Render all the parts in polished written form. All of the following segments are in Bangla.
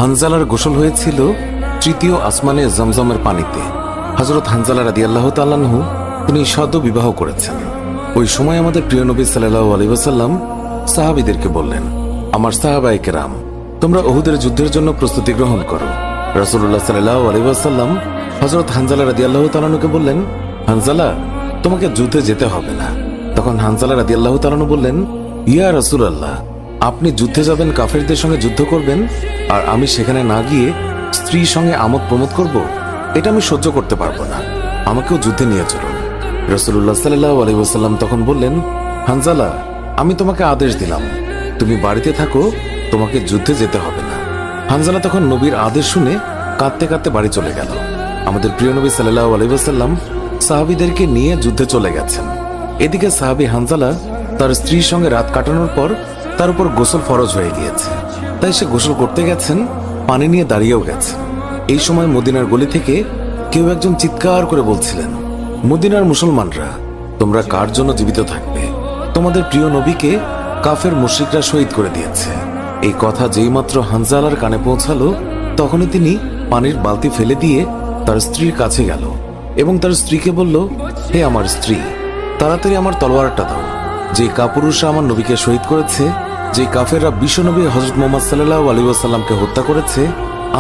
হানজালার গোসল হয়েছিল তৃতীয় আসমানে জমজমের পানিতে। হযরত হানজালা রাদিয়াল্লাহু তাআলা আনহু তিনি সদ্য বিবাহ করেছেন। ওই সময় আমাদের প্রিয় নবী সাল্লাল্লাহু আলাইহি ওয়াসাল্লাম সাহাবীদেরকে বললেন, আমার সাহাবায়ে কেরাম, তোমরা উহুদের যুদ্ধের জন্য প্রস্তুতি গ্রহণ করো। রাসূলুল্লাহ সাল্লাল্লাহু আলাইহি ওয়াসাল্লাম হযরত হানজালা রাদিয়াল্লাহু তাআলা আনহুকে বললেন, হানজালা, তোমাকে যুদ্ধে যেতে হবে না। তখন হানজালা রাদিয়াল্লাহু তাআলা আনহু বললেন, ইয়া রাসূলুল্লাহ, আপনি যুদ্ধে যাবেন, কাফেরদের সঙ্গে যুদ্ধ করবেন, আর আমি সেখানে না গিয়ে স্ত্রীর সঙ্গে আমোদ প্রমোদ করব? এটা আমি সহ্য করতে পারবো না, আমাকেও যুদ্ধে নিয়ে চলুন। রাসূলুল্লাহ সাল্লাল্লাহু আলাইহি ওয়াসাল্লাম তখন বললেন, হানজালা, আমি তোমাকে আদেশ দিলাম, তুমি বাড়িতে থাকো, তোমাকে যুদ্ধে যেতে হবে না। হানজালা তখন নবীর আদেশ শুনে কাঁদতে কাঁদতে বাড়ি চলে গেল। আমাদের প্রিয় নবী সাল্লাল্লাহু আলাইহি ওয়াসাল্লাম সাহাবীদেরকে নিয়ে যুদ্ধে চলে গেছেন। এদিকে সাহাবী হানজালা তার স্ত্রীর সঙ্গে রাত কাটানোর পর তার উপর গোসল ফরজ হয়ে গিয়েছে, তাই সে গোসল করতে গেছেন, পানি নিয়ে দাঁড়িয়েও গেছেন। এই সময় মদিনার গলি থেকে কেউ একজন চিৎকার করে বলছিলেন, মদিনার মুসলমানরা, তোমরা কার জন্য জীবিত থাকবে? তোমাদের প্রিয় নবীকে কাফের মুশরিকরা শহীদ করে দিয়েছে। এই কথা যেই মাত্র হানজালার কানে পৌঁছালো, তখনই তিনি পানির বালতি ফেলে দিয়ে তার স্ত্রীর কাছে গেল এবং তার স্ত্রীকে বলল, হে আমার স্ত্রী, তাড়াতাড়ি আমার তলোয়ারটা দাও। যে কাপুরুষরা আমার নবীকে শহীদ করেছে, যে কাফেররা বিশ্বনবী হযরত মুহাম্মদ সাল্লাল্লাহু আলাইহি ওয়াসাল্লামকে হত্যা করেছে,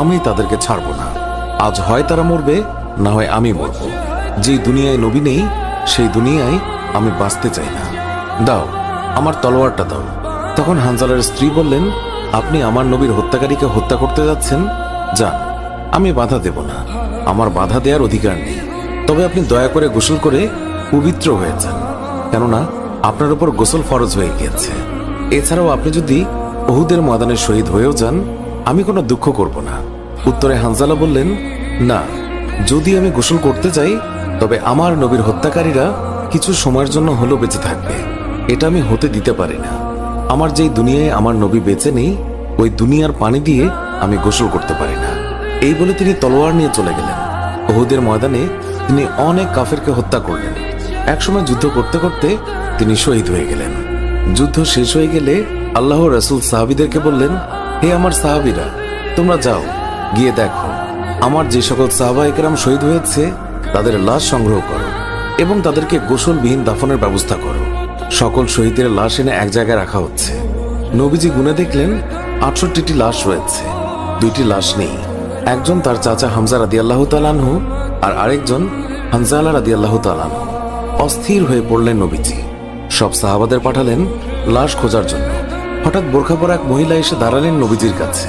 আমি তাদেরকে ছাড়ব না। আজ হয় তারা মরবে, না হয় আমি মরব। যেই দুনিয়ায় নবী নেই, সেই দুনিয়ায় আমি বাঁচতে চাই না। দাও, আমার তলোয়ারটা দাও। তখন হানজালার স্ত্রী বললেন, আপনি আমার নবীর হত্যাকারীকে হত্যা করতে যাচ্ছেন? যান, আমি বাধা দেব না, আমার বাধা দেওয়ার অধিকার নেই। তবে আপনি দয়া করে গোসল করে পবিত্র হয়ে যান, কেননা আপনার উপর গোসল ফরজ হয়ে গিয়েছে। এছাড়াও আপনি যদি উহুদের ময়দানে শহীদ হয়েও যান, আমি কোনো দুঃখ করব না। উত্তরে হানজালা বললেন, না, যদি আমি গোসল করতে চাই, তবে আমার নবীর হত্যাকারীরা কিছু সময়ের জন্য হলেও বেঁচে থাকবে, এটা আমি হতে দিতে পারি না। আমার যেই দুনিয়ায় আমার নবী বেঁচে নেই, ওই দুনিয়ার পানি দিয়ে আমি গোসল করতে পারি না। এই বলে তিনি তলোয়ার নিয়ে চলে গেলেন। উহুদের ময়দানে তিনি অনেক কাফেরকে হত্যা করলেন। একসময় যুদ্ধ করতে করতে তিনি শহীদ হয়ে গেলেন। যুদ্ধ শেষ হয়ে গেলে আল্লাহর রাসূল সাহাবীদেরকে বললেন, হে আমার সাহাবীরা, তোমরা যাও, গিয়ে দেখো আমার যে সকল সাহাবায়ে কেরাম শহীদ হয়েছে তাদের লাশ সংগ্রহ করো এবং তাদেরকে গোসলবিহীন দাফনের ব্যবস্থা করো। সকল শহীদের লাশ এনে এক জায়গায় রাখা হচ্ছে। নবীজি গুনে দেখলেন ৬৮টি লাশ রয়েছে, ২টি লাশ নেই। একজন তার চাচা হামজা রাদিয়াল্লাহু তাআলা আনহু, আর আরেকজন হানজালা রাদিয়াল্লাহু তাআলা আনহু। অস্থির হয়ে পড়লেন নবীজি। সব সাহাবাদের পাঠালেন লাশ খোঁজার জন্য। হঠাৎ বোরখা পরা এক মহিলা এসে দাঁড়ালেন নবীজির কাছে।